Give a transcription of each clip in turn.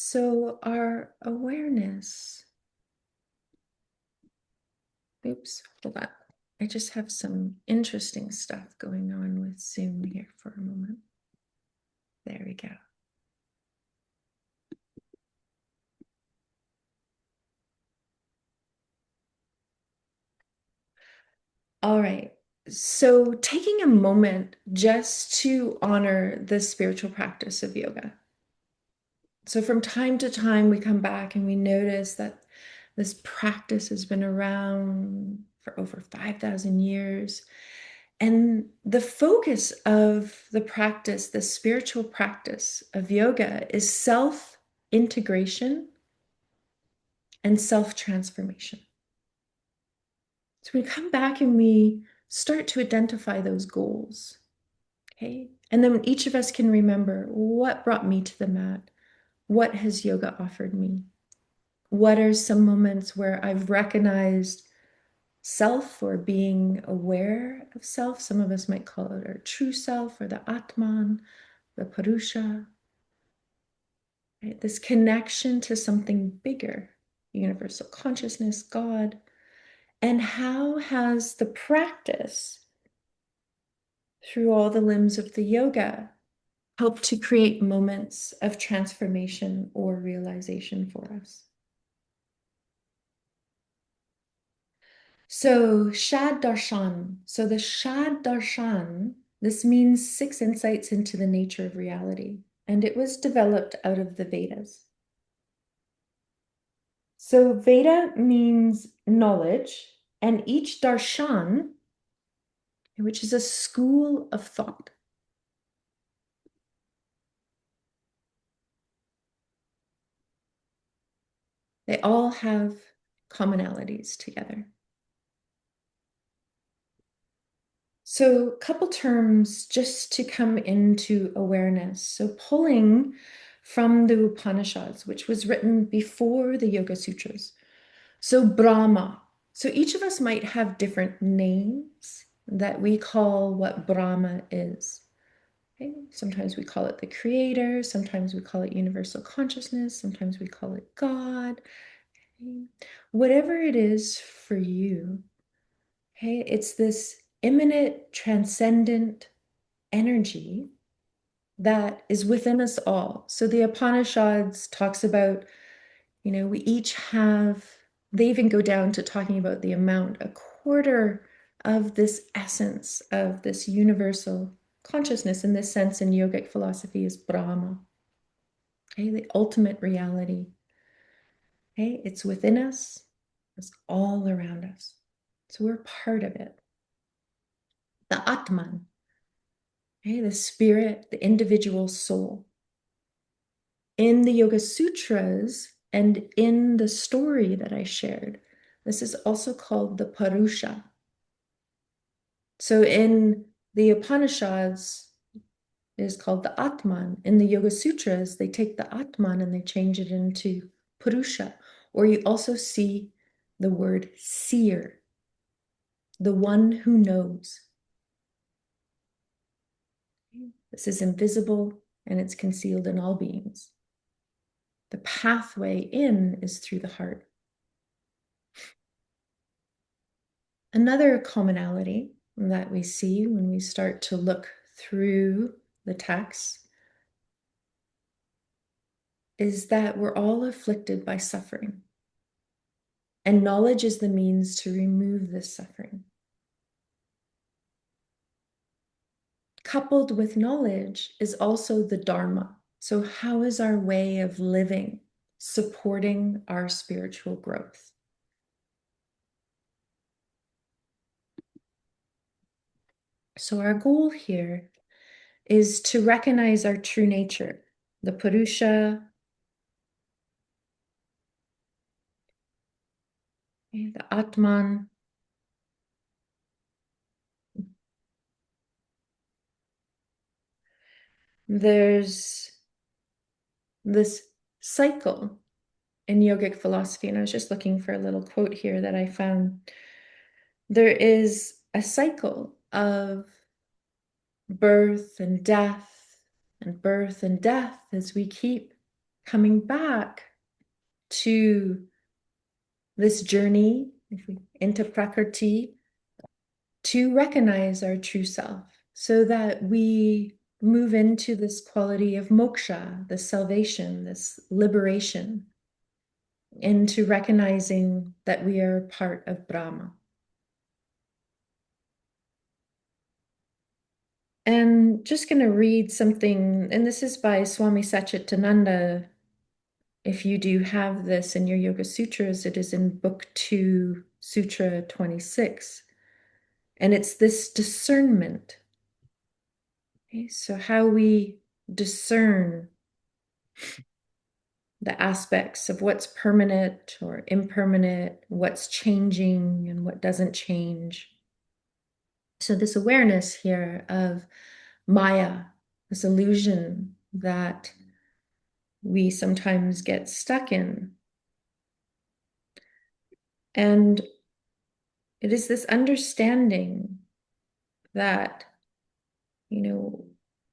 So our awareness, oops, hold on. I just have some interesting stuff going on with Zoom here for a moment. There we go. All right. So taking a moment just to honor the spiritual practice of yoga. So from time to time, we come back and we notice that this practice has been around for over 5,000 years. And the focus of the practice, the spiritual practice of yoga, is self integration and self transformation. So we come back and we start to identify those goals. Okay. And then each of us can remember what brought me to the mat? What has yoga offered me? What are some moments where I've recognized self or being aware of self? Some of us might call it our true self or the Atman, the Purusha, right? This connection to something bigger, universal consciousness, God. And how has the practice through all the limbs of the yoga helped to create moments of transformation or realization for us? So, Shad Darshan. So, the Shad Darshan, this means 6 insights into the nature of reality, and it was developed out of the Vedas. So, Veda means knowledge, and each darshan, which is a school of thought, they all have commonalities together. So, a couple terms just to come into awareness. So, pulling from the Upanishads, which was written before the Yoga Sutras. So, Brahma. So, each of us might have different names that we call what Brahma is. Okay? Sometimes we call it the creator, sometimes we call it universal consciousness, sometimes we call it God. Okay? Whatever it is for you, okay, it's this immanent, transcendent energy that is within us all. So the Upanishads talks about, we each have, they even go down to talking about the amount, a quarter of this essence of this universal consciousness in this sense in yogic philosophy is Brahma. Okay, the ultimate reality. Okay, it's within us, it's all around us. So we're part of it. The Atman, okay, the spirit, the individual soul. In the Yoga Sutras and in the story that I shared, this is also called the Purusha. So in the Upanishads, it is called the Atman. In the Yoga Sutras, they take the Atman and they change it into Purusha. Or you also see the word seer, the one who knows. This is invisible and it's concealed in all beings. The pathway in is through the heart. Another commonality that we see when we start to look through the text is that we're all afflicted by suffering. And knowledge is the means to remove this suffering. Coupled with knowledge is also the Dharma. So, how is our way of living supporting our spiritual growth? So, our goal here is to recognize our true nature, the Purusha, the Atman. There's this cycle in yogic philosophy, and I was just looking for a little quote here that I found. There is a cycle of birth and death as we keep coming back to this journey into Prakrti to recognize our true self so that we move into this quality of moksha, this salvation, this liberation, into recognizing that we are part of Brahma. And just going to read something, and this is by Swami Satchitananda. If you do have this in your Yoga Sutras, it is in Book 2, Sutra 26. And it's this discernment. Okay, so how we discern the aspects of what's permanent or impermanent, what's changing and what doesn't change. So this awareness here of Maya, this illusion that we sometimes get stuck in. And it is this understanding that,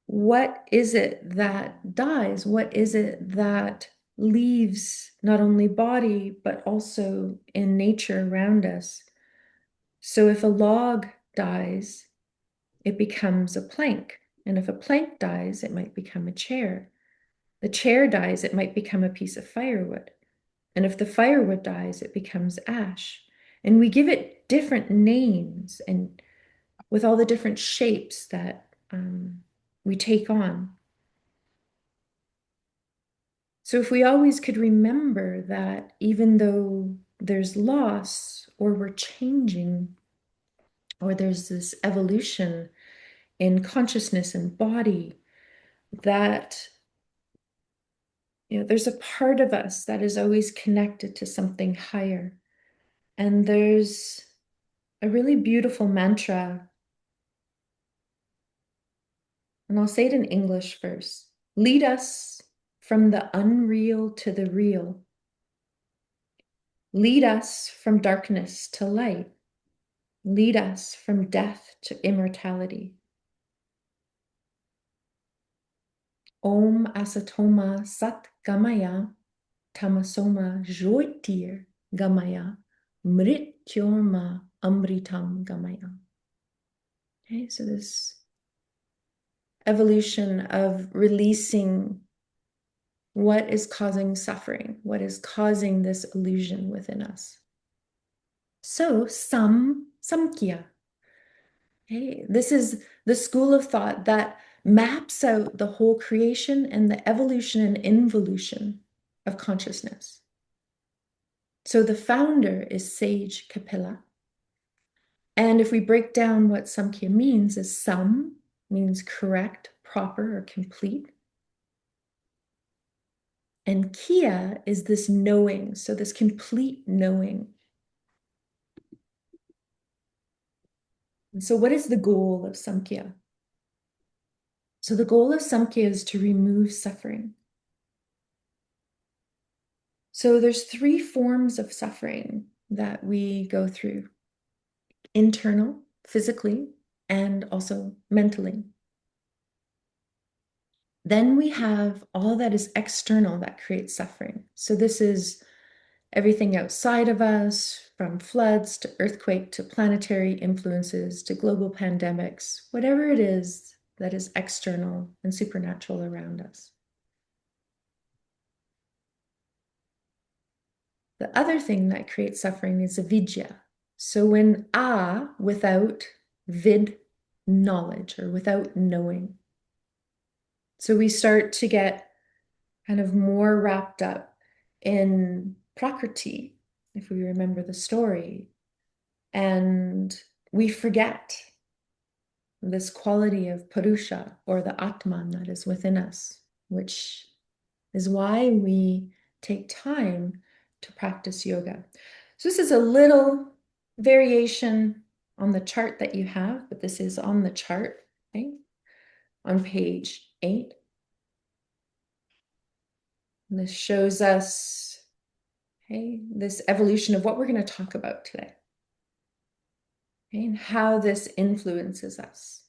what is it that dies? What is it that leaves not only body, but also in nature around us? So if a log dies, it becomes a plank. And if a plank dies, it might become a chair. The chair dies, it might become a piece of firewood. And if the firewood dies, it becomes ash. And we give it different names and with all the different shapes that we take on. So if we always could remember that even though there's loss or we're changing or there's this evolution in consciousness and body, that there's a part of us that is always connected to something higher. And there's a really beautiful mantra, and I'll say it in English first. Lead us from the unreal to the real. Lead us from darkness to light. Lead us from death to immortality. Om Asatoma Sat Gamaya Tamasoma Jyotir Gamaya Mrityorma Amritam Gamaya. Okay, so this evolution of releasing what is causing suffering, what is causing this illusion within us. So, Samkhya. Okay, this is the school of thought that maps out the whole creation and the evolution and involution of consciousness. So the founder is Sage Kapila. And if we break down what Samkhya means, is Sam means correct, proper, or complete. And Kya is this knowing, so this complete knowing. And so what is the goal of Samkhya? So the goal of Samkhya is to remove suffering. So there's 3 forms of suffering that we go through: internal, physically, and also mentally. Then we have all that is external that creates suffering. So this is everything outside of us, from floods to earthquake to planetary influences to global pandemics, whatever it is that is external and supernatural around us. The other thing that creates suffering is avidya. So when without vid, knowledge, or without knowing. So we start to get kind of more wrapped up in Prakrti, if we remember the story, and we forget this quality of Purusha, or the Atman that is within us, which is why we take time to practice yoga. So this is a little variation on the chart that you have, but this is on the chart, okay, on page 8. And this shows us, okay, this evolution of what we're going to talk about today, okay, and how this influences us.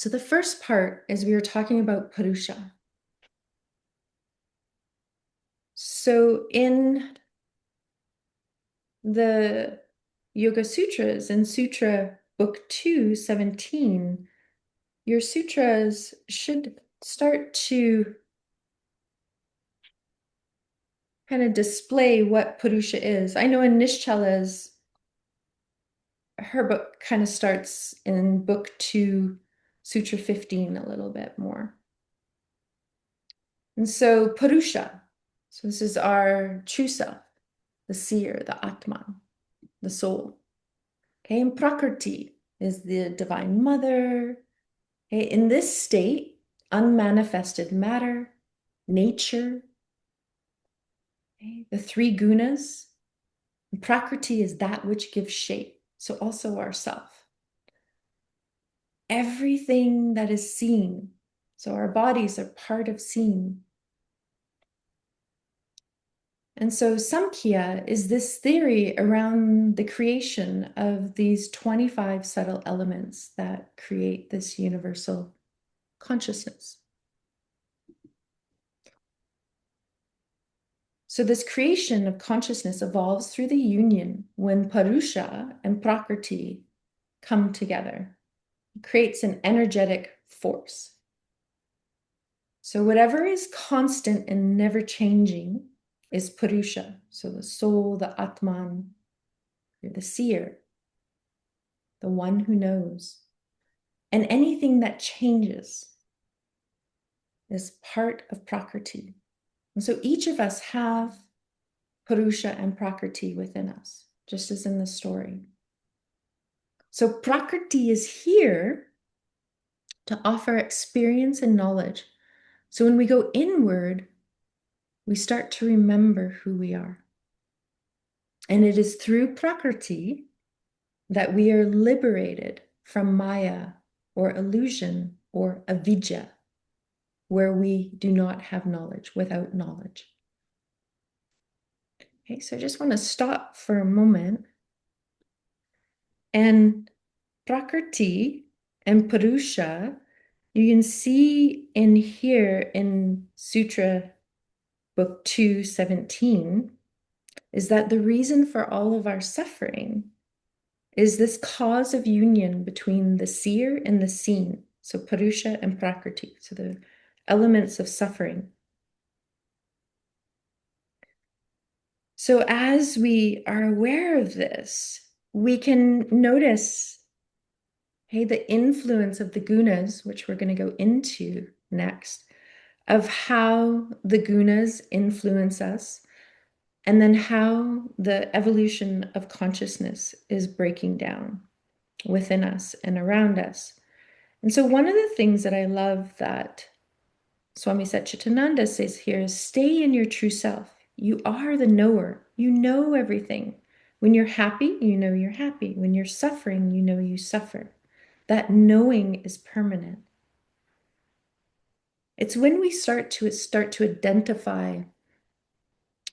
So the first part is we were talking about Purusha. So in the Yoga Sutras, in Sutra Book 217, your sutras should start to kind of display what Purusha is. I know in Nishchala's, her book kind of starts in Book 2, Sutra 15, a little bit more. And so Purusha, so this is our true self, the seer, the Atman, the soul. Okay, and Prakriti is the divine mother. Okay, in this state, unmanifested matter, nature, okay, the three gunas. And Prakriti is that which gives shape, so also ourself. Everything that is seen, so our bodies are part of seeing. And so Samkhya is this theory around the creation of these 25 subtle elements that create this universal consciousness. So this creation of consciousness evolves through the union when Purusha and Prakriti come together. It creates an energetic force. So whatever is constant and never changing is Purusha. So the soul, the Atman, the seer, the one who knows. And anything that changes is part of Prakriti. And so each of us have Purusha and Prakriti within us, just as in the story. So Prakriti is here to offer experience and knowledge. So when we go inward, we start to remember who we are. And it is through Prakriti that we are liberated from Maya or illusion or avidya, where we do not have knowledge, without knowledge. Okay, so I just want to stop for a moment. And Prakriti and Purusha, you can see in here in Sutra Book 217, is that the reason for all of our suffering is this cause of union between the seer and the seen. So Purusha and Prakriti, so the elements of suffering. So as we are aware of this, we can notice, hey, the influence of the gunas, which we're going to go into next, of how the gunas influence us, and then how the evolution of consciousness is breaking down within us and around us. And so one of the things that I love that Swami Satchitananda says here is stay in your true self. You are the knower. You know everything. When you're happy, you know you're happy. When you're suffering, you know you suffer. That knowing is permanent. It's when we start to identify,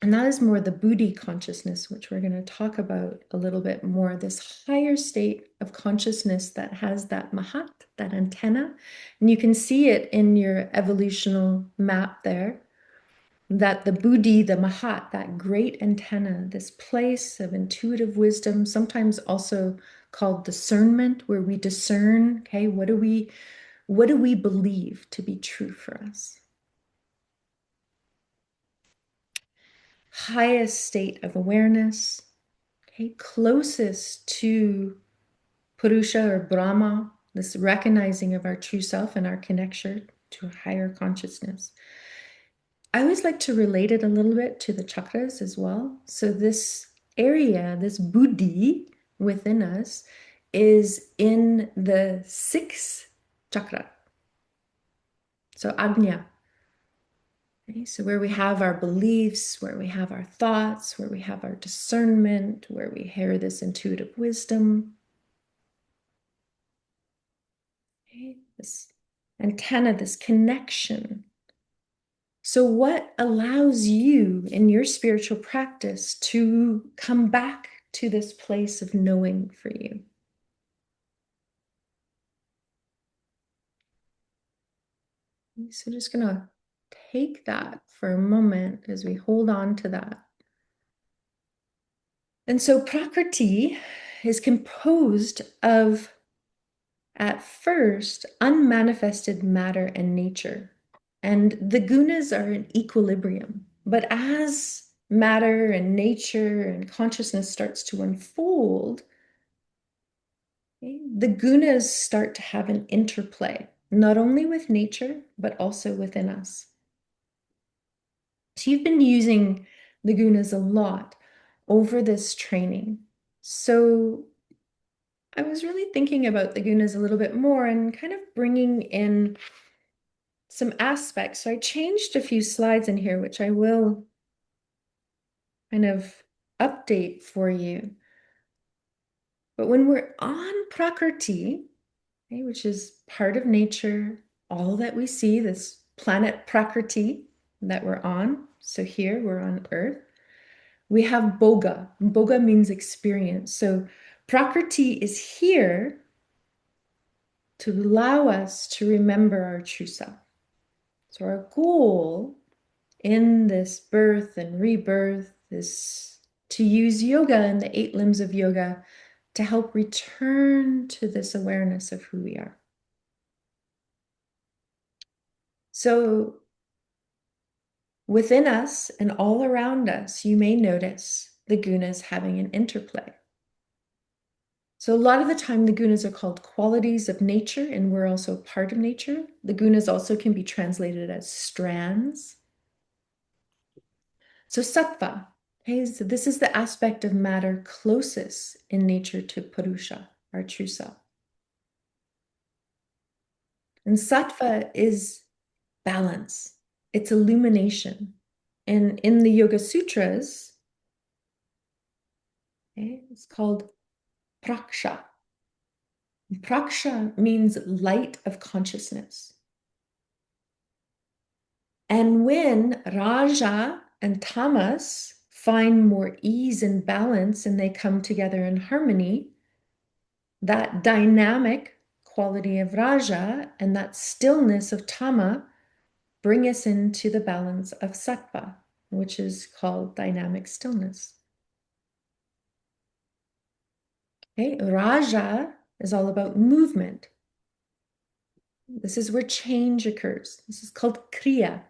and that is more the Buddhi consciousness, which we're going to talk about a little bit more, this higher state of consciousness that has that mahat, that antenna. And you can see it in your evolutional map there, that the Buddhi, the mahat, that great antenna, this place of intuitive wisdom, sometimes also called discernment, where we discern, okay, what do we believe to be true for us? Highest state of awareness, okay, closest to Purusha or Brahma, this recognizing of our true self and our connection to a higher consciousness. I always like to relate it a little bit to the chakras as well. So this area, this buddhi within us, is in the sixth chakra. So Ajna. Okay, so where we have our beliefs, where we have our thoughts, where we have our discernment, where we hear this intuitive wisdom. Okay, this antenna, this connection. So what allows you in your spiritual practice to come back to this place of knowing for you? So just gonna take that for a moment as we hold on to that. And so Prakriti is composed of, at first, unmanifested matter and nature. And the gunas are in equilibrium. But as matter and nature and consciousness starts to unfold, okay, the gunas start to have an interplay, not only with nature, but also within us. So you've been using the gunas a lot over this training. So I was really thinking about the gunas a little bit more and kind of bringing in some aspects. So I changed a few slides in here, which I will kind of update for you. But when we're on Prakriti, okay, which is part of nature, all that we see, this planet Prakriti that we're on. So here we're on Earth. We have Boga. Boga means experience. So Prakriti is here to allow us to remember our true self. So our goal in this birth and rebirth is to use yoga and the 8 limbs of yoga to help return to this awareness of who we are. So within us and all around us, you may notice the gunas having an interplay. So a lot of the time, the gunas are called qualities of nature, and we're also part of nature. The gunas also can be translated as strands. So sattva, okay, so this is the aspect of matter closest in nature to Purusha, our true self. And sattva is balance, it's illumination. And in the Yoga Sutras, okay, it's called praksha. Praksha means light of consciousness. And when Raja and Tamas find more ease and balance and they come together in harmony, that dynamic quality of Raja and that stillness of Tama bring us into the balance of Sattva, which is called dynamic stillness. Okay, Raja is all about movement. This is where change occurs. This is called Kriya.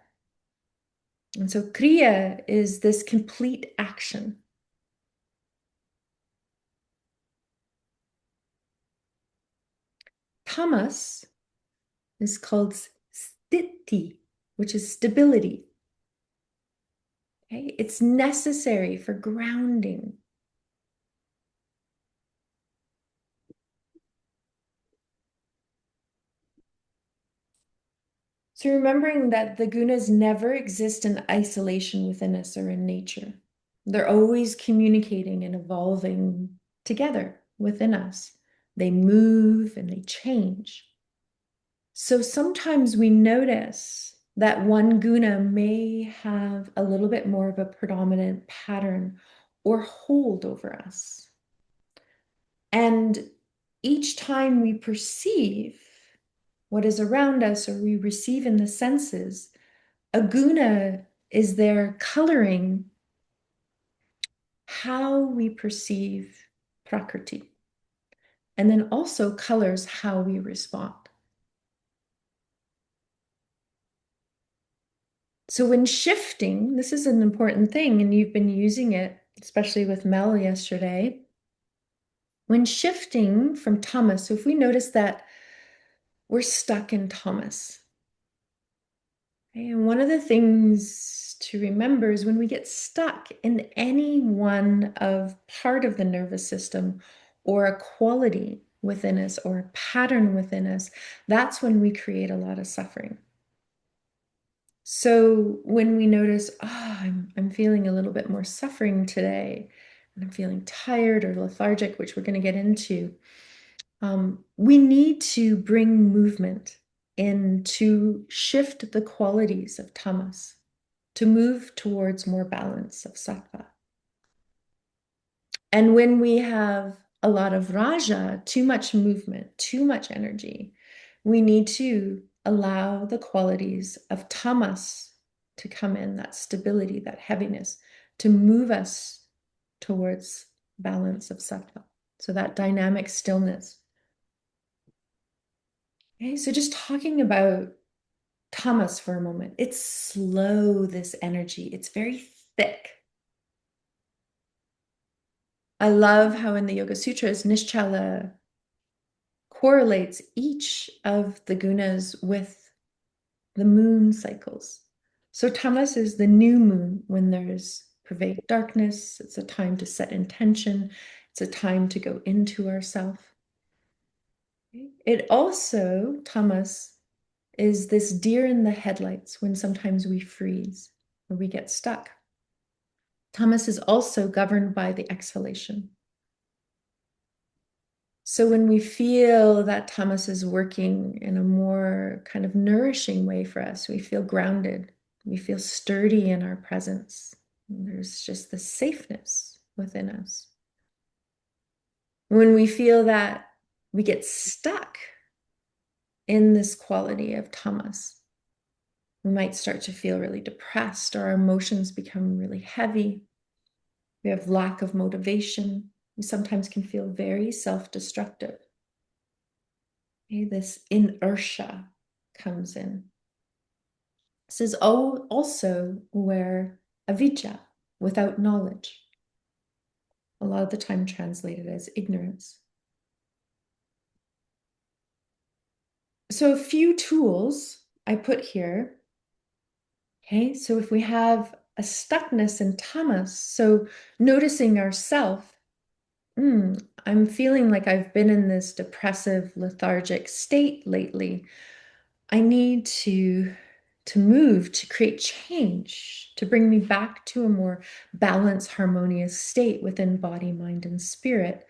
And so Kriya is this complete action. Tamas is called sthiti, which is stability. Okay? It's necessary for grounding. So remembering that the gunas never exist in isolation within us or in nature. They're always communicating and evolving together within us. They move and they change. So sometimes we notice that one guna may have a little bit more of a predominant pattern or hold over us. And each time we perceive what is around us or we receive in the senses, a guna is there coloring how we perceive Prakriti and then also colors how we respond. So when shifting, this is an important thing, and you've been using it, especially with Mel yesterday. When shifting from tamas, so if we notice that we're stuck in tamas, okay, and one of the things to remember is when we get stuck in any one of part of the nervous system or a quality within us or a pattern within us, that's when we create a lot of suffering. So when we notice, oh, I'm feeling a little bit more suffering today, and I'm feeling tired or lethargic, which we're going to get into, we need to bring movement in to shift the qualities of tamas, to move towards more balance of sattva. And when we have a lot of raja, too much movement, too much energy, we need to allow the qualities of tamas to come in, that stability, that heaviness, to move us towards balance of sattva. So that dynamic stillness. Okay, so just talking about tamas for a moment. It's slow, this energy. It's very thick. I love how in the Yoga Sutras, Nischala correlates each of the gunas with the moon cycles. So tamas is the new moon when there's pervade darkness. It's a time to set intention. It's a time to go into ourself. It also, tamas, is this deer in the headlights when sometimes we freeze or we get stuck. Tamas is also governed by the exhalation. So when we feel that tamas is working in a more kind of nourishing way for us, we feel grounded, we feel sturdy in our presence. There's just the safeness within us. When we feel that we get stuck in this quality of tamas, we might start to feel really depressed, or our emotions become really heavy. We have lack of motivation. We sometimes can feel very self-destructive. Okay, this inertia comes in. This is also where avidya, without knowledge, a lot of the time translated as ignorance. So a few tools I put here. Okay, so if we have a stuckness in tamas, so noticing ourself, I'm feeling like I've been in this depressive, lethargic state lately. I need to move, to create change, to bring me back to a more balanced, harmonious state within body, mind, and spirit,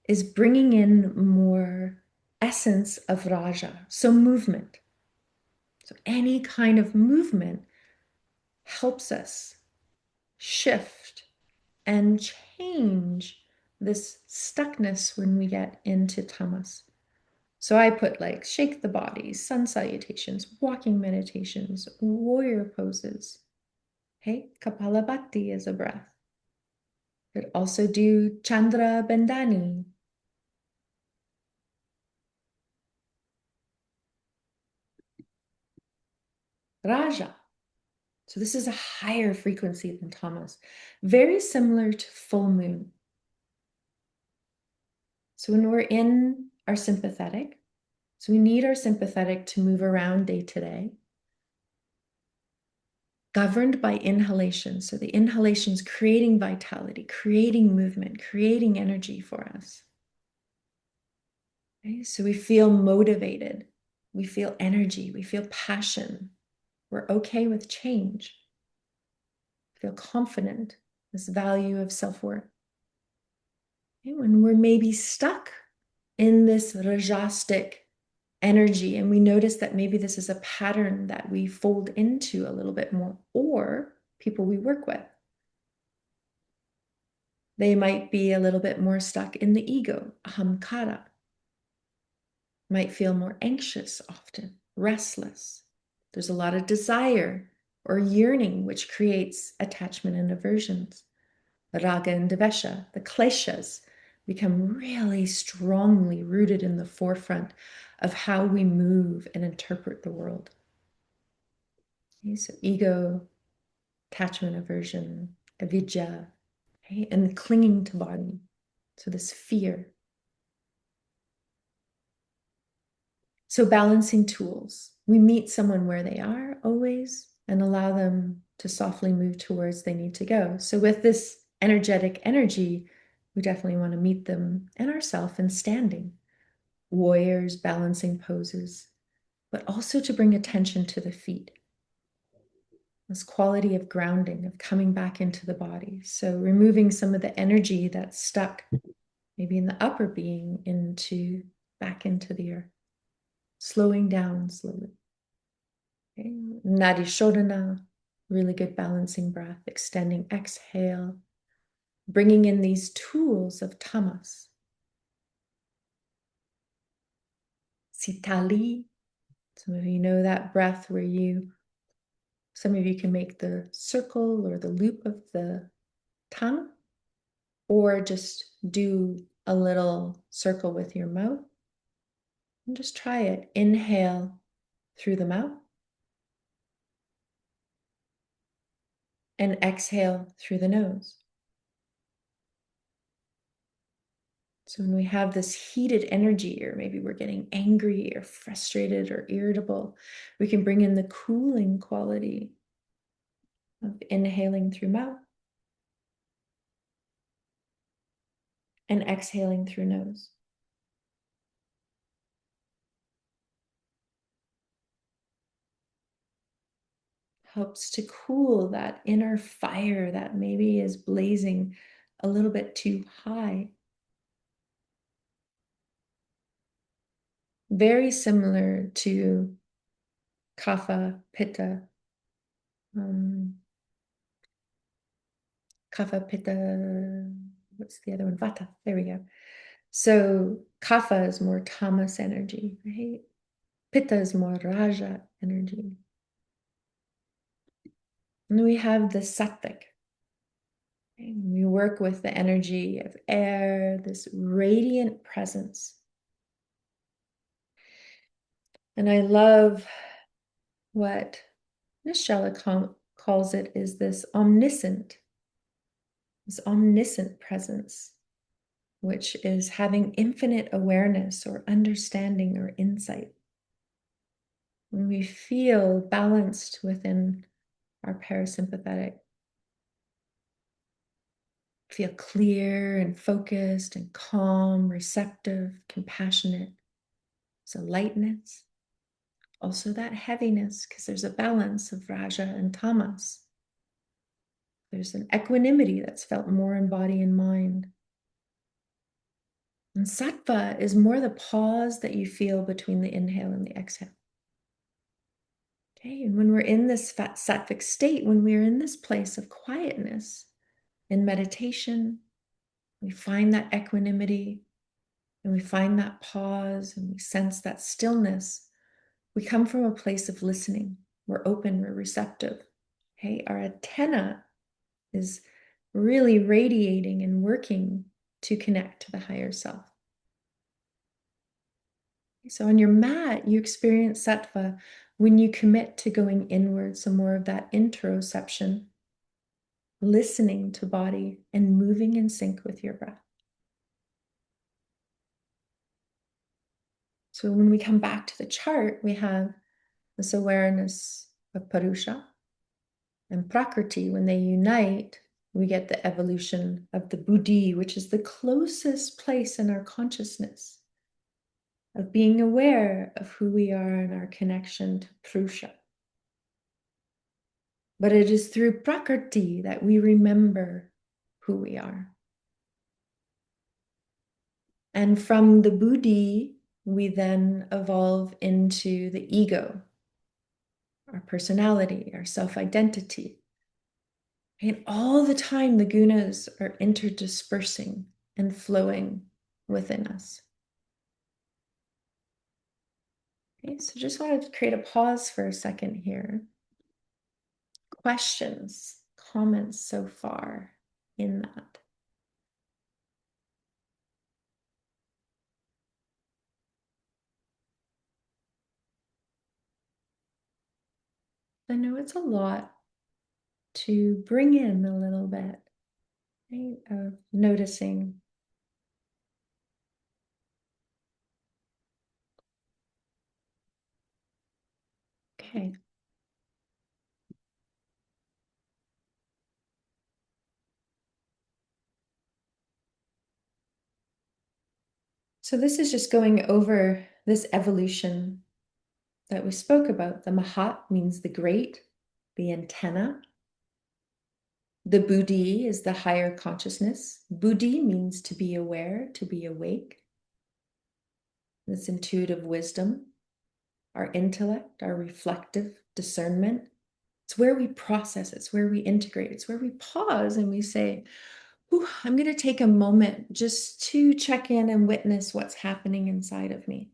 is bringing in more essence of Raja, so movement. So any kind of movement helps us shift and change this stuckness when we get into tamas. So I put like shake the body, sun salutations, walking meditations, warrior poses. Okay, Kapalabhati is a breath. Could also do Chandra Bandhani. Raja. So this is a higher frequency than tamas, very similar to full moon. So when we're in our sympathetic, so we need our sympathetic to move around day to day, governed by inhalation. So the inhalation's creating vitality, creating movement, creating energy for us. Okay? So we feel motivated, we feel energy, we feel passion. We're okay with change. Feel confident, this value of self-worth. Okay? When we're maybe stuck in this rajastic energy and we notice that maybe this is a pattern that we fold into a little bit more, or people we work with, they might be a little bit more stuck in the ego, ahamkara. Might feel more anxious often, restless. There's a lot of desire or yearning, which creates attachment and aversions. Raga and Dvesha, the kleshas, become really strongly rooted in the forefront of how we move and interpret the world. Okay, so ego, attachment, aversion, avidya, okay, and clinging to body. So this fear. So balancing tools. We meet someone where they are always and allow them to softly move towards they need to go. So with this energetic energy, we definitely want to meet them and ourselves in standing. Warriors, balancing poses, but also to bring attention to the feet. This quality of grounding, of coming back into the body. So removing some of the energy that's stuck, maybe in the upper being, back into the earth. Slowing down slowly. Okay. Nadi Shodhana, really good balancing breath, extending exhale, bringing in these tools of tamas. Sitali, Some of you know that breath where some of you can make the circle or the loop of the tongue, or just do a little circle with your mouth. And just try it. Inhale through the mouth and exhale through the nose. So when we have this heated energy, or maybe we're getting angry or frustrated or irritable, we can bring in the cooling quality of inhaling through mouth and exhaling through nose. Helps to cool that inner fire that maybe is blazing a little bit too high. Very similar to kapha, pitta, kapha, pitta, what's the other one? Vata, there we go. So kapha is more tamas energy, right? Pitta is more raja energy. And we have the sattvic. Okay? We work with the energy of air, this radiant presence. And I love what Nishala calls it is this omniscient presence, which is having infinite awareness or understanding or insight. When we feel balanced within our parasympathetic, feel clear and focused and calm, receptive, compassionate. So lightness, also that heaviness, because there's a balance of Raja and Tamas. There's an equanimity that's felt more in body and mind. And Sattva is more the pause that you feel between the inhale and the exhale. Okay, and when we're in this sattvic state, when we're in this place of quietness in meditation, we find that equanimity and we find that pause and we sense that stillness. We come from a place of listening. We're open, we're receptive. Okay, our antenna is really radiating and working to connect to the higher self. So on your mat, you experience sattva when you commit to going inward, so more of that interoception, listening to body and moving in sync with your breath. So when we come back to the chart, we have this awareness of Purusha and Prakriti. When they unite, we get the evolution of the Buddhi, which is the closest place in our consciousness of being aware of who we are and our connection to Purusha. But it is through Prakriti that we remember who we are. And from the Buddhi, we then evolve into the ego, our personality, our self-identity. And all the time, the gunas are interdispersing and flowing within us. Okay, so just wanted to create a pause for a second here. Questions, comments so far in that? I know it's a lot to bring in a little bit, right, of noticing. Okay. So this is just going over this evolution that we spoke about. The Mahat means the great, the antenna. The Buddhi is the higher consciousness. Buddhi means to be aware, to be awake. This intuitive wisdom, our intellect, our reflective discernment. It's where we process, it's where we integrate, it's where we pause and we say, I'm going to take a moment just to check in and witness what's happening inside of me.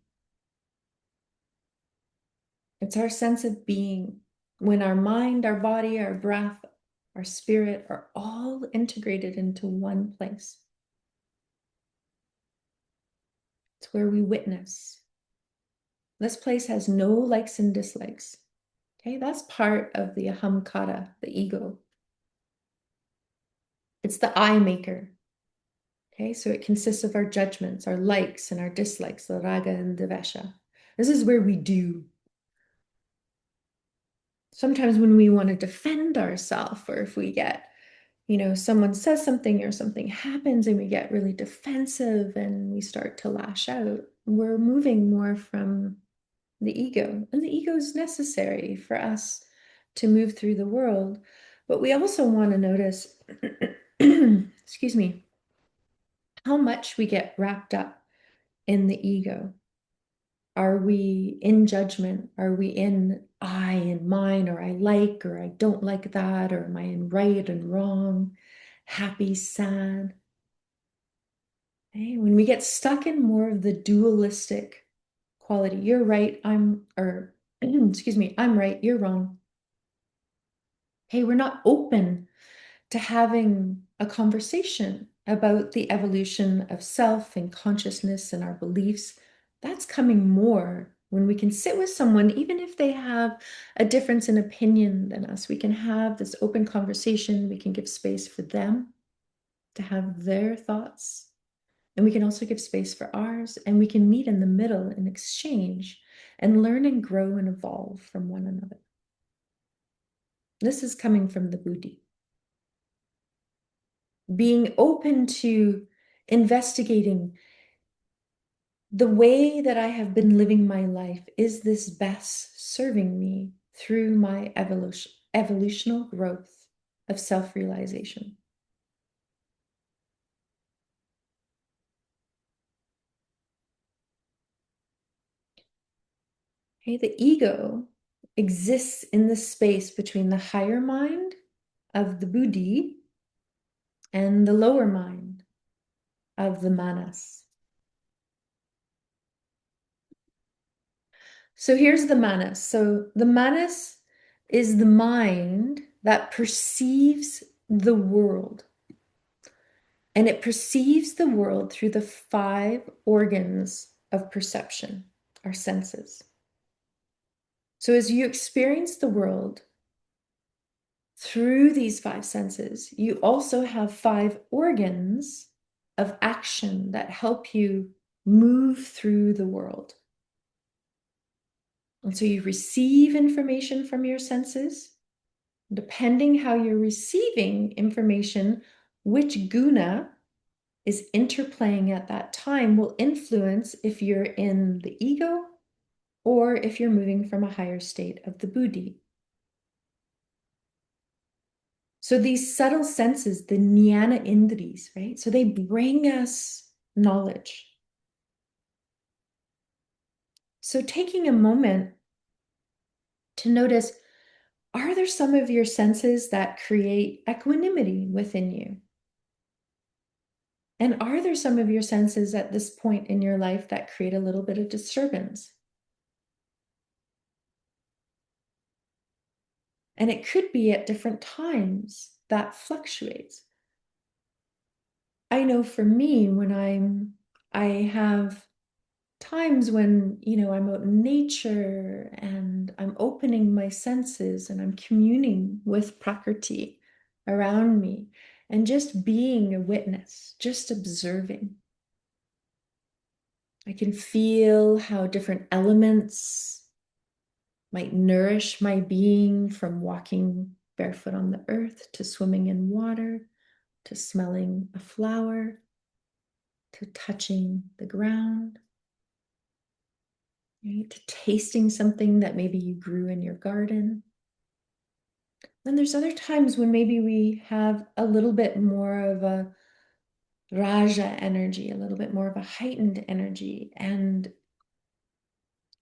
It's our sense of being when our mind, our body, our breath, our spirit are all integrated into one place. It's where we witness. This place has no likes and dislikes. Okay, that's part of the ahamkara, the ego. It's the I maker. Okay, so it consists of our judgments, our likes and our dislikes, the raga and the vesha. This is where we do. Sometimes when we want to defend ourselves, or if we get, someone says something or something happens and we get really defensive and we start to lash out, we're moving more from the ego. And the ego is necessary for us to move through the world. But we also want to notice, excuse me, how much we get wrapped up in the ego. Are we in judgment? Are we in I and mine, or I like, or I don't like that, or am I in right and wrong, happy, sad? Okay? When we get stuck in more of the dualistic quality, you're right, or excuse me, I'm right, you're wrong. Hey, we're not open to having a conversation about the evolution of self and consciousness and our beliefs. That's coming more when we can sit with someone, even if they have a difference in opinion than us. We can have this open conversation. We can give space for them to have their thoughts. And we can also give space for ours. And we can meet in the middle and exchange and learn and grow and evolve from one another. This is coming from the Buddhi. Being open to investigating the way that I have been living my life. Is this best serving me through my evolutional growth of self-realization? Okay, the ego exists in the space between the higher mind of the Buddhi and the lower mind of the Manas. So here's the Manas. So the Manas is the mind that perceives the world. And it perceives the world through the 5 organs of perception, our senses. So as you experience the world through these 5 senses, you also have 5 organs of action that help you move through the world. And so you receive information from your senses. Depending how you're receiving information, which guna is interplaying at that time will influence if you're in the ego or if you're moving from a higher state of the buddhi. So these subtle senses, the jnana indris, right? So they bring us knowledge. So taking a moment to notice, are there some of your senses that create equanimity within you? And are there some of your senses at this point in your life that create a little bit of disturbance? And it could be at different times that fluctuates. I know for me, I have times when, I'm out in nature and I'm opening my senses and I'm communing with Prakriti around me and just being a witness, just observing. I can feel how different elements might nourish my being, from walking barefoot on the earth to swimming in water to smelling a flower to touching the ground, right? To tasting something that maybe you grew in your garden. Then there's other times when maybe we have a little bit more of a Raja energy, a little bit more of a heightened energy, and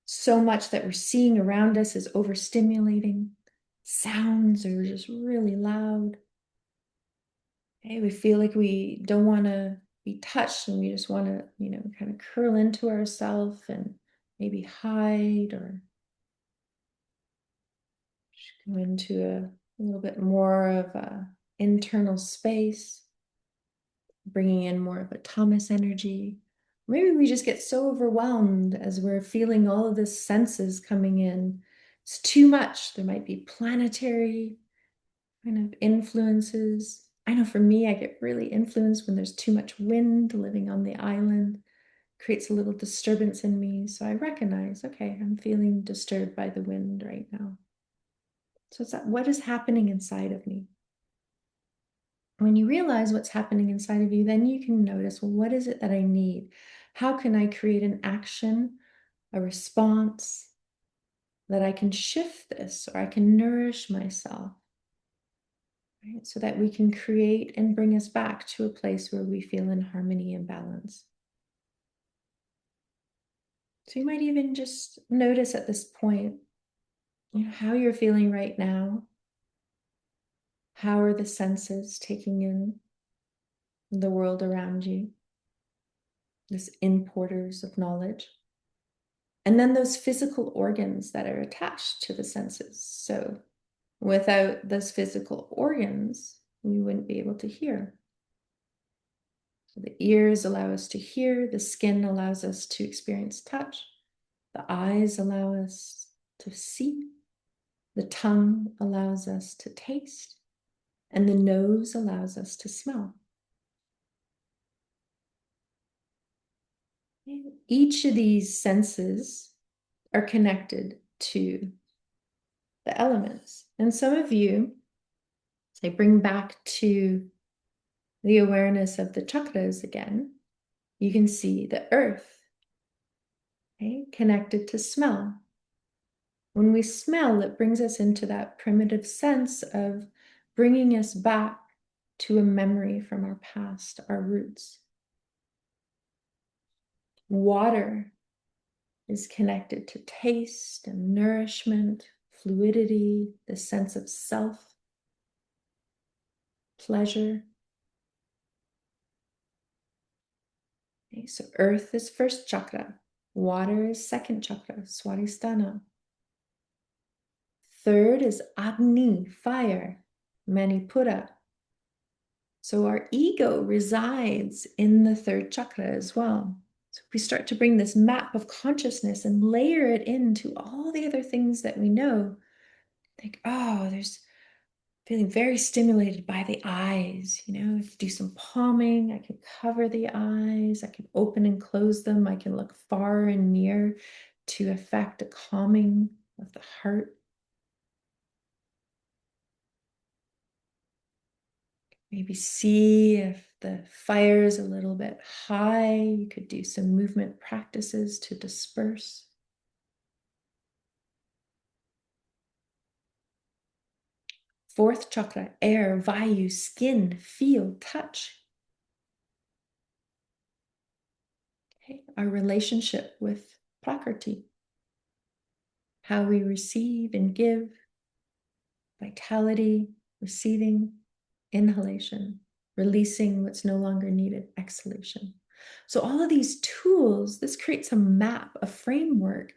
so much that we're seeing around us is overstimulating. Sounds are just really loud. Okay, we feel like we don't want to be touched and we just want to, kind of curl into ourselves and maybe hide or Go into a little bit more of a internal space, bringing in more of a Thomas energy. Maybe we just get so overwhelmed as we're feeling all of the senses coming in. It's too much. There might be planetary kind of influences. I know for me, I get really influenced when there's too much wind living on the island. Creates a little disturbance in me. So I recognize, okay, I'm feeling disturbed by the wind right now. So it's that, what is happening inside of me? When you realize what's happening inside of you, then you can notice, well, what is it that I need? How can I create an action, a response that I can shift this or I can nourish myself, right? So that we can create and bring us back to a place where we feel in harmony and balance. So you might even just notice at this point, how you're feeling right now. How are the senses taking in the world around you? This importers of knowledge. And then those physical organs that are attached to the senses. So without those physical organs, we wouldn't be able to hear. So the ears allow us to hear, the skin allows us to experience touch, the eyes allow us to see, the tongue allows us to taste, and the nose allows us to smell. Each of these senses are connected to the elements. And some of you, say, bring back to the awareness of the chakras again. You can see the earth, okay, connected to smell. When we smell, it brings us into that primitive sense of bringing us back to a memory from our past, our roots. Water is connected to taste and nourishment, fluidity, the sense of self, pleasure. Okay, so earth is first chakra, water is second chakra, swadhisthana. Third is Agni, fire, Manipura. So our ego resides in the third chakra as well. So we start to bring this map of consciousness and layer it into all the other things that we know. Like, oh, there's feeling very stimulated by the eyes. I could do some palming. I could cover the eyes. I could open and close them. I can look far and near to affect a calming of the heart. Maybe see if the fire is a little bit high. You could do some movement practices to disperse. Fourth chakra, air, vayu, skin, feel, touch. Okay, our relationship with prakriti. How we receive and give, vitality, receiving, inhalation, releasing what's no longer needed, exhalation. So all of these tools, this creates a map, a framework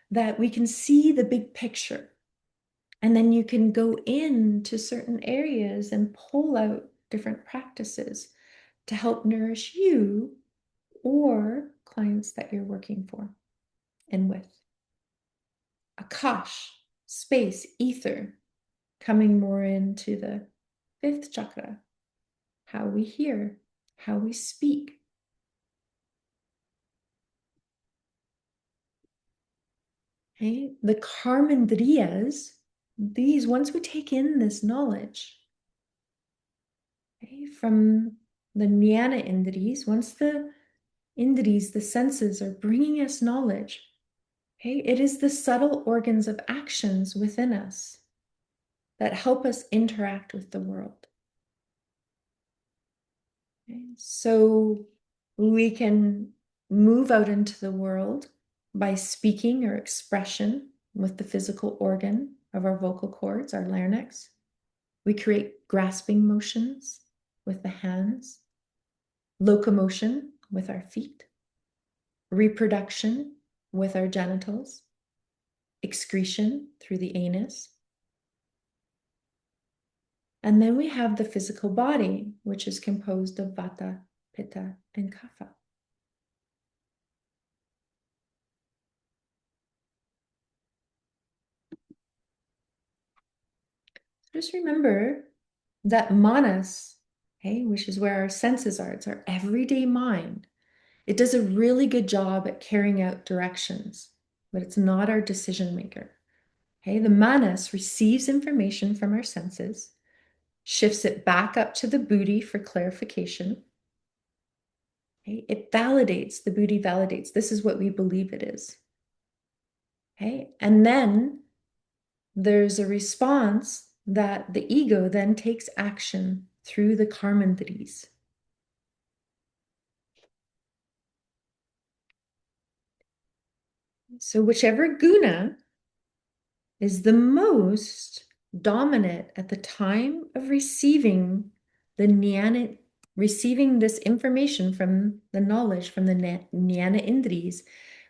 that we can see the big picture. And then you can go into certain areas and pull out different practices to help nourish you or clients that you're working for and with. Akash, space, ether, coming more into the fifth chakra, how we hear, how we speak. Okay? The karmendriyas, these, once we take in this knowledge, okay, from the jnana indris, once the indris, the senses, are bringing us knowledge, okay, it is the subtle organs of actions within us that help us interact with the world. Okay? So we can move out into the world by speaking or expression with the physical organ of our vocal cords, our larynx. We create grasping motions with the hands, locomotion with our feet, reproduction with our genitals, excretion through the anus, And then we have the physical body, which is composed of vata, pitta, and kapha. Just remember that manas, okay, which is where our senses are, it's our everyday mind. It does a really good job at carrying out directions, but it's not our decision maker. Okay, the manas receives information from our senses, shifts it back up to the buddhi for clarification. Okay, it validates, the buddhi validates, this is what we believe it is. Okay, and then there's a response that the ego then takes action through the karmandris. So whichever guna is the most dominant at the time of receiving the jnana, receiving this information from the knowledge from the jnana indris,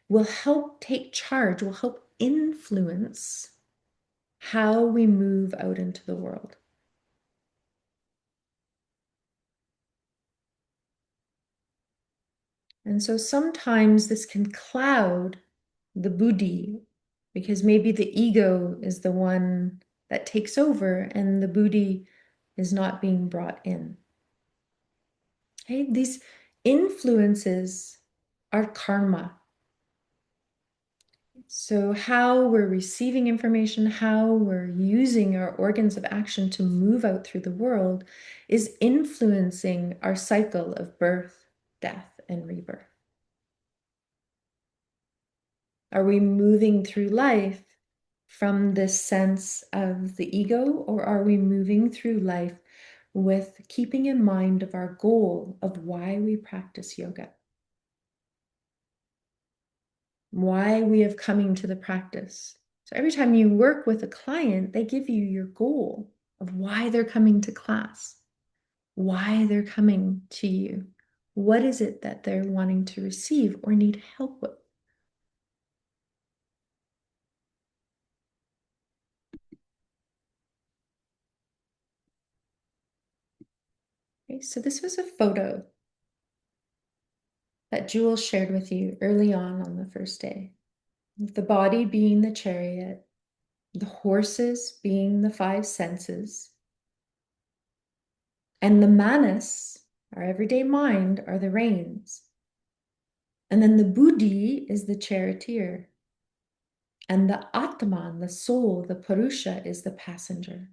will help take charge, will help influence how we move out into the world. And so sometimes this can cloud the buddhi because maybe the ego is the one that takes over and the buddhi is not being brought in. Okay? These influences are karma. So, how we're receiving information, how we're using our organs of action to move out through the world is influencing our cycle of birth, death, and rebirth. Are we moving through life from this sense of the ego, or are we moving through life with keeping in mind of our goal of why we practice yoga? Why we have coming to the practice. So every time you work with a client, they give you your goal of why they're coming to class, why they're coming to you. What is it that they're wanting to receive or need help with? Okay, so this was a photo that Jewel shared with you early on the first day. The body being the chariot, the horses being the five senses, and the manas, our everyday mind, are the reins. And then the buddhi is the charioteer. And the atman, the soul, the purusha, is the passenger.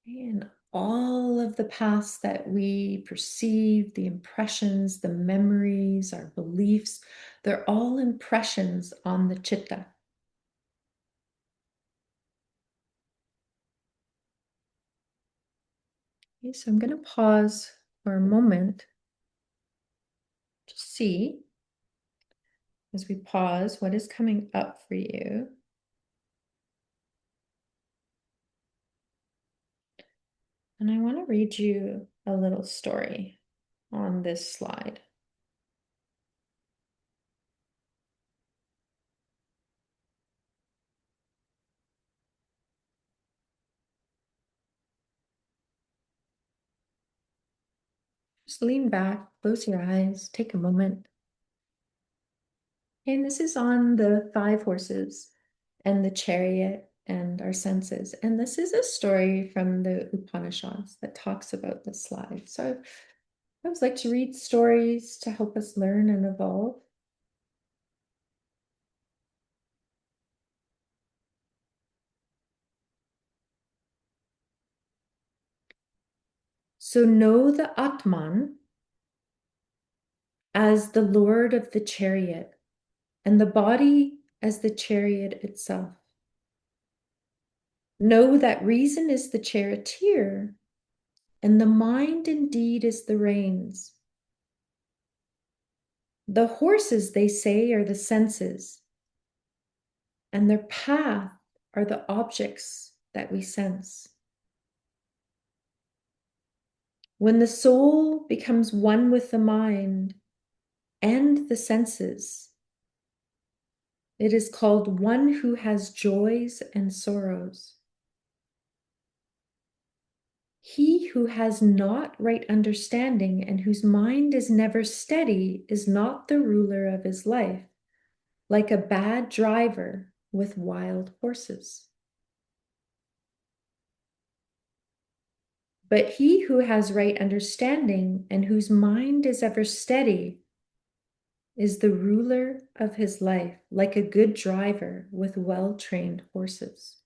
And all of the past that we perceive, the impressions, the memories, our beliefs, they're all impressions on the chitta. Okay, so I'm going to pause for a moment to see, as we pause, what is coming up for you. And I want to read you a little story on this slide. Just lean back, close your eyes, take a moment. And this is on the five horses and the chariot and our senses. And this is a story from the Upanishads that talks about this slide. So I always like to read stories to help us learn and evolve. So know the Atman as the Lord of the chariot and the body as the chariot itself. Know that reason is the charioteer and the mind indeed is the reins. The horses, they say, are the senses, and their path are the objects that we sense. When the soul becomes one with the mind and the senses, It is called one who has joys and sorrows. He who has not right understanding and whose mind is never steady is not the ruler of his life, like a bad driver with wild horses. But he who has right understanding and whose mind is ever steady is the ruler of his life, like a good driver with well-trained horses.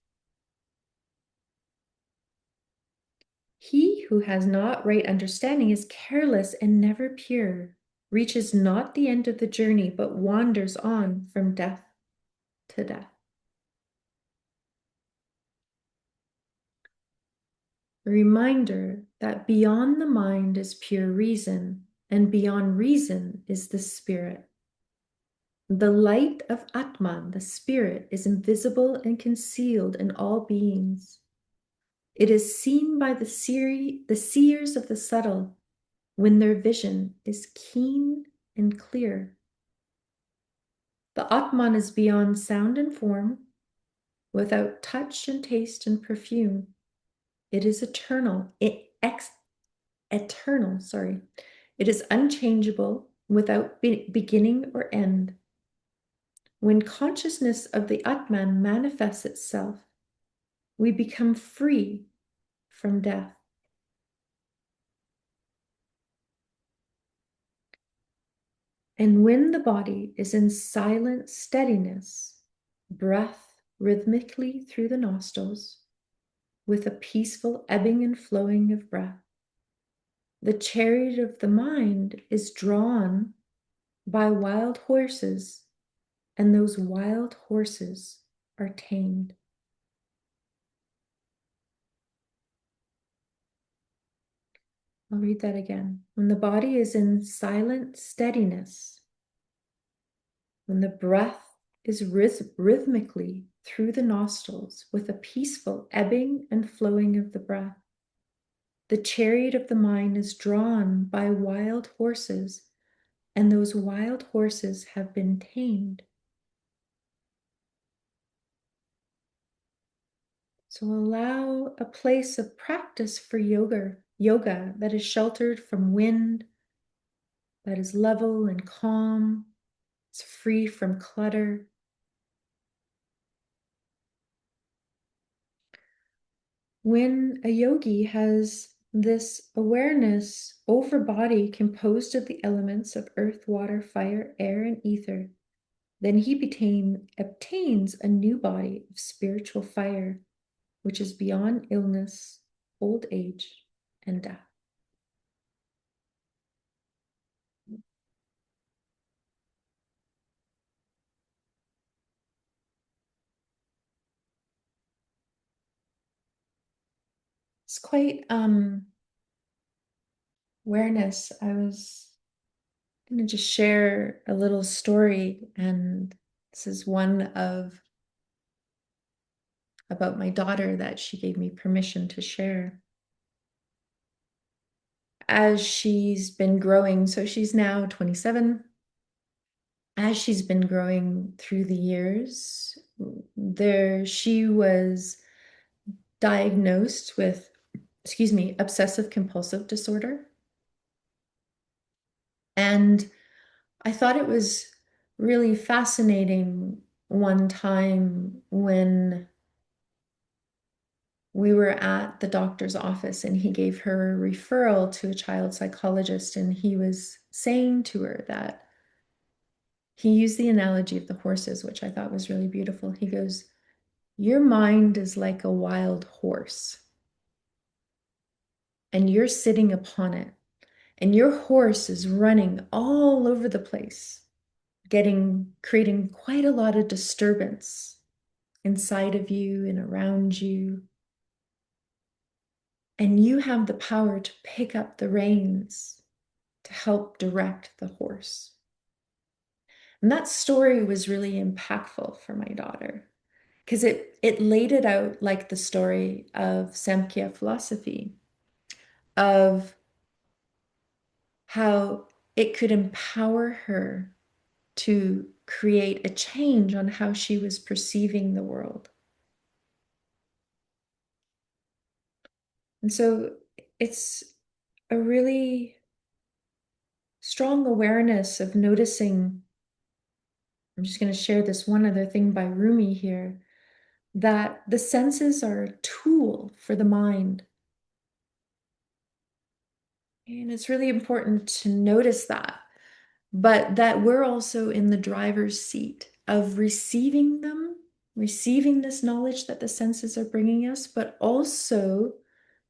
He who has not right understanding is careless and never pure, reaches not the end of the journey, but wanders on from death to death. A reminder that beyond the mind is pure reason, and beyond reason is the spirit. The light of Atman, the spirit, is invisible and concealed in all beings. It is seen by the seers of the subtle when their vision is keen and clear. The Atman is beyond sound and form, without touch and taste and perfume. It is eternal, eternal, sorry. It is unchangeable, without beginning or end. When consciousness of the Atman manifests itself, we become free from death. And when the body is in silent steadiness, breath rhythmically through the nostrils, with a peaceful ebbing and flowing of breath, the chariot of the mind is drawn by wild horses, and those wild horses are tamed. I'll read that again. When the body is in silent steadiness, when the breath is rhythmically through the nostrils with a peaceful ebbing and flowing of the breath, the chariot of the mind is drawn by wild horses, and those wild horses have been tamed. So allow a place of practice for yoga that is sheltered from wind, that is level and calm, it's free from clutter. When a yogi has this awareness over body composed of the elements of earth, water, fire, air, and ether, then he obtains a new body of spiritual fire, which is beyond illness, old age, and death. It's quite awareness. I was going to just share a little story, and this is one of about my daughter that she gave me permission to share. As she's been growing, so she's now 27. As she's been growing through the years, she was diagnosed with, obsessive compulsive disorder. And I thought it was really fascinating one time when we were at the doctor's office and he gave her a referral to a child psychologist, and he was saying to her that he used the analogy of the horses, which I thought was really beautiful. He goes, "Your mind is like a wild horse, and you're sitting upon it, and your horse is running all over the place, creating quite a lot of disturbance inside of you and around you. And you have the power to pick up the reins to help direct the horse." And that story was really impactful for my daughter because it laid it out like the story of Samkhya philosophy, of how it could empower her to create a change on how she was perceiving the world. And so it's a really strong awareness of noticing. I'm just going to share this one other thing by Rumi here, that the senses are a tool for the mind. And it's really important to notice that, but that we're also in the driver's seat of receiving them, receiving this knowledge that the senses are bringing us, but also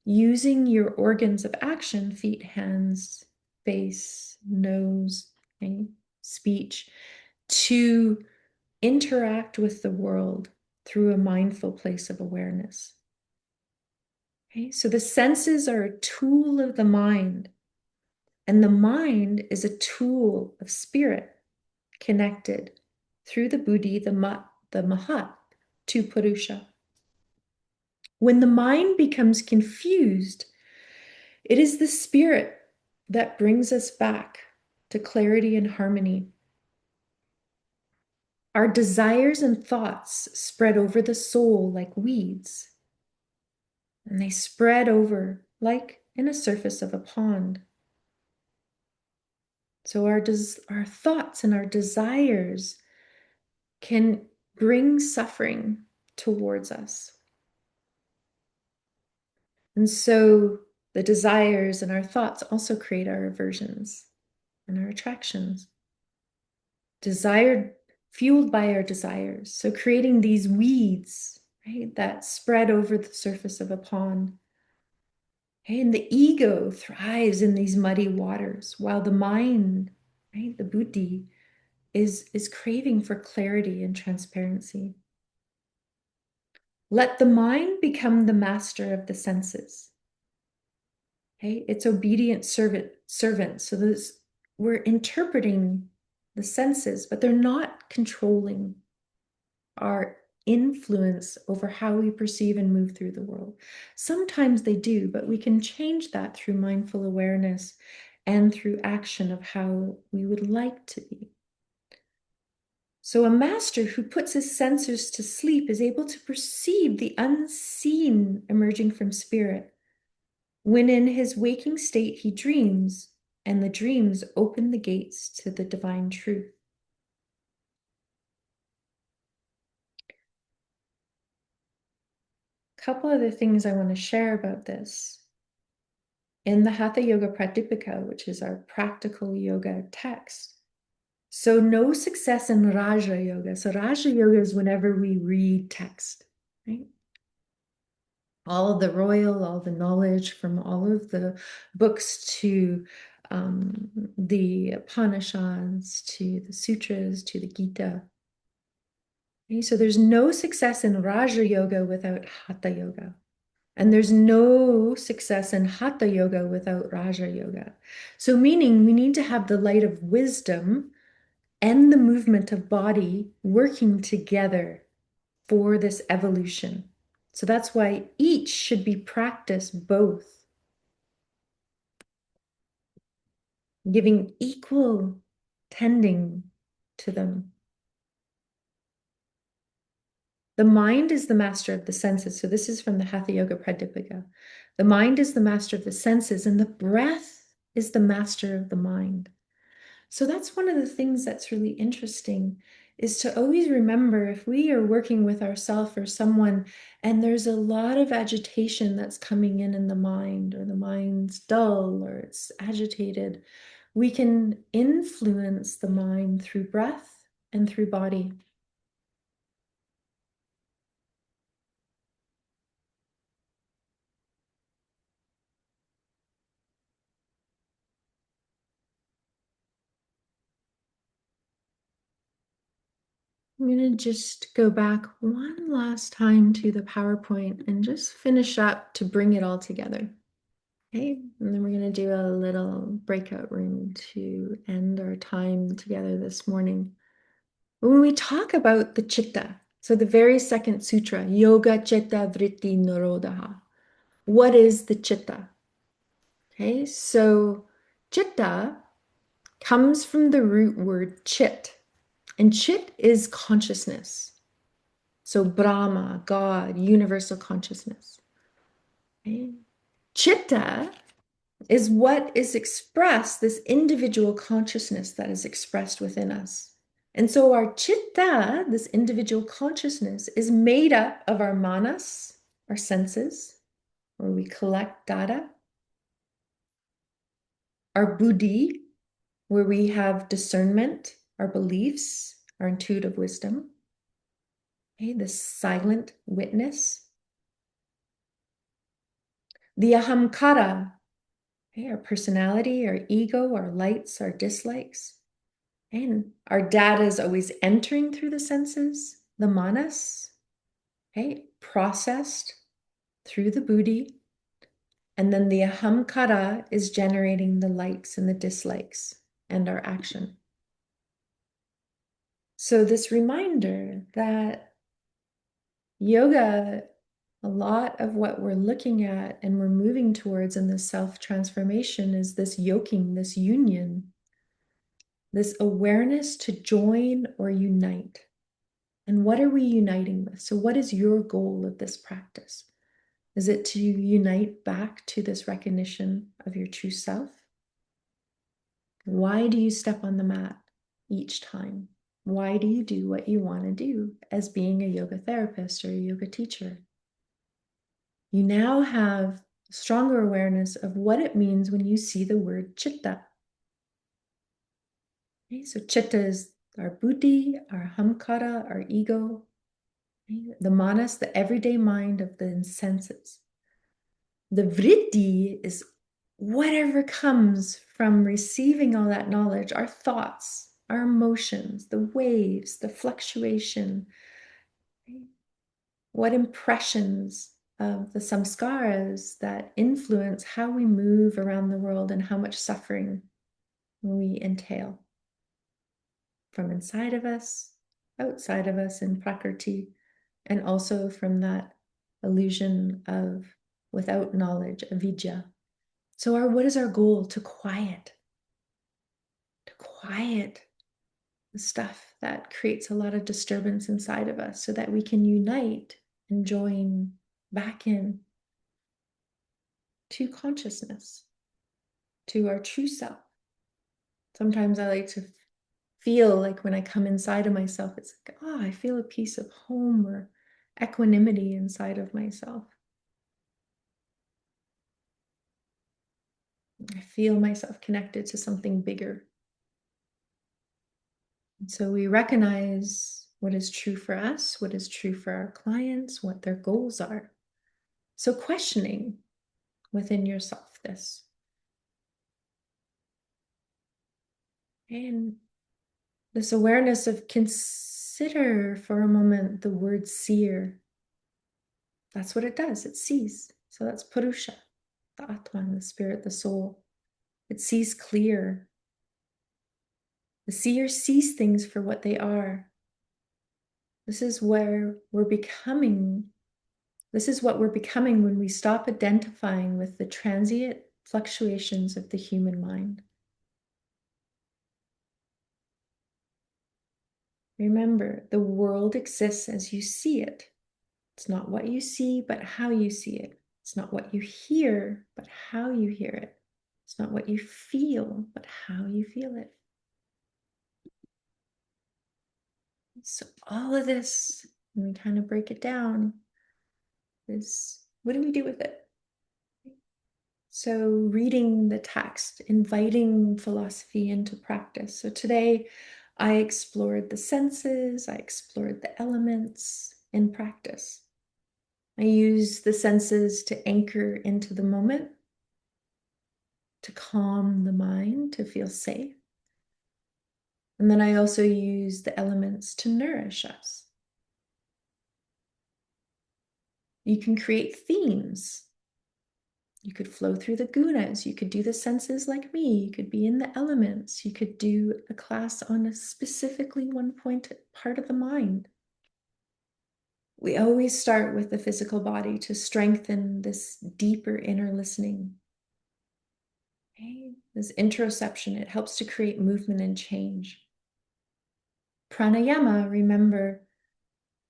using your organs of action, feet, hands, face, nose, okay, speech, to interact with the world through a mindful place of awareness. Okay, so the senses are a tool of the mind, and the mind is a tool of spirit connected through the buddhi, the mahat, to purusha. When the mind becomes confused, it is the spirit that brings us back to clarity and harmony. Our desires and thoughts spread over the soul like weeds, and they spread over like in a surface of a pond. So our thoughts and our desires can bring suffering towards us. And so the desires and our thoughts also create our aversions and our attractions. Desired, fueled by our desires. So creating these weeds, right, that spread over the surface of a pond. Okay, and the ego thrives in these muddy waters, while the mind, right, the buddhi, is craving for clarity and transparency. Let the mind become the master of the senses. Okay, it's obedient servant. So we're interpreting the senses, but they're not controlling our influence over how we perceive and move through the world. Sometimes they do, but we can change that through mindful awareness and through action of how we would like to be. So a master who puts his senses to sleep is able to perceive the unseen emerging from spirit. When in his waking state he dreams, and the dreams open the gates to the divine truth. A couple other things I want to share about this. In the Hatha Yoga Pradipika, which is our practical yoga text, so no success in Raja Yoga. So Raja Yoga is whenever we read text, right? All of the royal, all the knowledge from all of the books to the Upanishads, to the sutras, to the Gita. Okay, so there's no success in Raja Yoga without Hatha Yoga. And there's no success in Hatha Yoga without Raja Yoga. So meaning we need to have the light of wisdom and the movement of body working together for this evolution. So that's why each should be practiced both, giving equal tending to them. The mind is the master of the senses. So this is from the Hatha Yoga Pradipika. The mind is the master of the senses, and the breath is the master of the mind. So that's one of the things that's really interesting, is to always remember if we are working with ourselves or someone and there's a lot of agitation that's coming in the mind, or the mind's dull or it's agitated, we can influence the mind through breath and through body. I'm going to just go back one last time to the PowerPoint and just finish up to bring it all together. Okay, and then we're going to do a little breakout room to end our time together this morning. When we talk about the chitta, so the very second sutra, Yoga Chitta Vritti Nirodha, what is the chitta? Okay, so chitta comes from the root word chit. And Chit is consciousness. So Brahma, God, universal consciousness. Okay? Chitta is what is expressed, this individual consciousness that is expressed within us. And so our chitta, this individual consciousness, is made up of our manas, our senses, where we collect data, our buddhi, where we have discernment, our beliefs, our intuitive wisdom, okay, the silent witness, the ahamkara, okay, our personality, our ego, our likes, our dislikes. And our data is always entering through the senses, the manas, okay, processed through the buddhi. And then the ahamkara is generating the likes and the dislikes and our action. So this reminder that yoga, a lot of what we're looking at and we're moving towards in this self-transformation is this yoking, this union, this awareness to join or unite. And what are we uniting with? So what is your goal of this practice? Is it to unite back to this recognition of your true self? Why do you step on the mat each time? Why do you do what you want to do as being a yoga therapist or a yoga teacher? You now have stronger awareness of what it means when you see the word chitta. Okay, so chitta is our buddhi, our hamkara, our ego, okay, the manas, the everyday mind of the senses. The vritti is whatever comes from receiving all that knowledge, our thoughts, our emotions, the waves, the fluctuation, right? What impressions of the samskaras that influence how we move around the world and how much suffering we entail from inside of us, outside of us in prakrti, and also from that illusion of without knowledge, avidya. So what is our goal? To quiet the stuff that creates a lot of disturbance inside of us so that we can unite and join back in to consciousness, to our true self. Sometimes I like to feel like when I come inside of myself, it's like, oh, I feel a piece of home or equanimity inside of myself. I feel myself connected to something bigger. And so we recognize what is true for us, what is true for our clients, what their goals are. So questioning within yourself this. And this awareness of consider for a moment the word seer. That's what it does. It sees. So that's Purusha, the Atman, the spirit, the soul. It sees clear. The seer sees things for what they are. This is where we're becoming. This is what we're becoming when we stop identifying with the transient fluctuations of the human mind. Remember, the world exists as you see it. It's not what you see, but how you see it. It's not what you hear, but how you hear it. It's not what you feel, but how you feel it. So all of this, when we kind of break it down, is what do we do with it? So reading the text, inviting philosophy into practice. So today I explored the senses, I explored the elements in practice. I use the senses to anchor into the moment, to calm the mind, to feel safe. And then I also use the elements to nourish us. You can create themes. You could flow through the gunas. You could do the senses like me. You could be in the elements. You could do a class on a specifically one point part of the mind. We always start with the physical body to strengthen this deeper inner listening. Okay? This interoception, it helps to create movement and change. Pranayama, remember,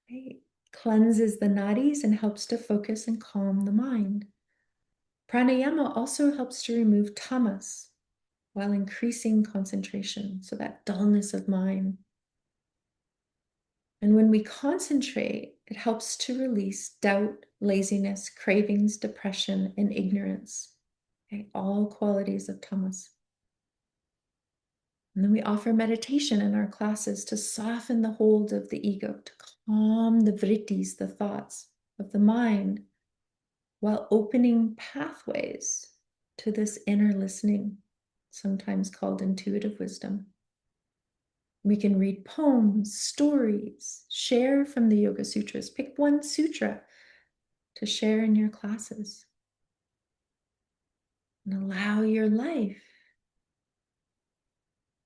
right, cleanses the nadis and helps to focus and calm the mind. Pranayama also helps to remove tamas while increasing concentration, so that dullness of mind. And when we concentrate, it helps to release doubt, laziness, cravings, depression, and ignorance. Okay? All qualities of tamas. And then we offer meditation in our classes to soften the hold of the ego, to calm the vrittis, the thoughts of the mind, while opening pathways to this inner listening, sometimes called intuitive wisdom. We can read poems, stories, share from the Yoga Sutras. Pick one sutra to share in your classes. And allow your life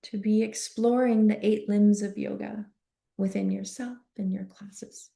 to be exploring the 8 limbs of yoga within yourself and your classes.